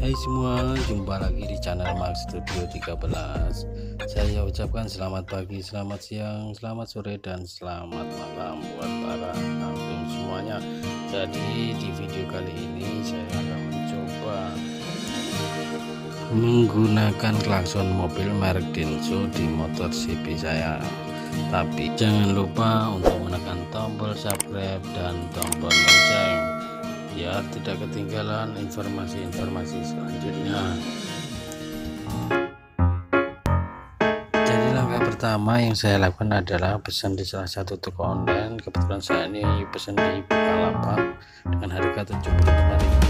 Hai semua, jumpa lagi di channel Max Studio 13. Saya ucapkan selamat pagi, selamat siang, selamat sore, dan selamat malam buat para tamu semuanya. Jadi di video kali ini saya akan mencoba menggunakan klakson mobil merek DENSO di motor CB saya. Tapi jangan lupa untuk menekan tombol subscribe dan tombol lonceng biar tidak ketinggalan informasi-informasi selanjutnya. Jadi langkah pertama yang saya lakukan adalah pesan di salah satu toko online. Kebetulan saya ini pesan di Bukalapak dengan harga 75.000.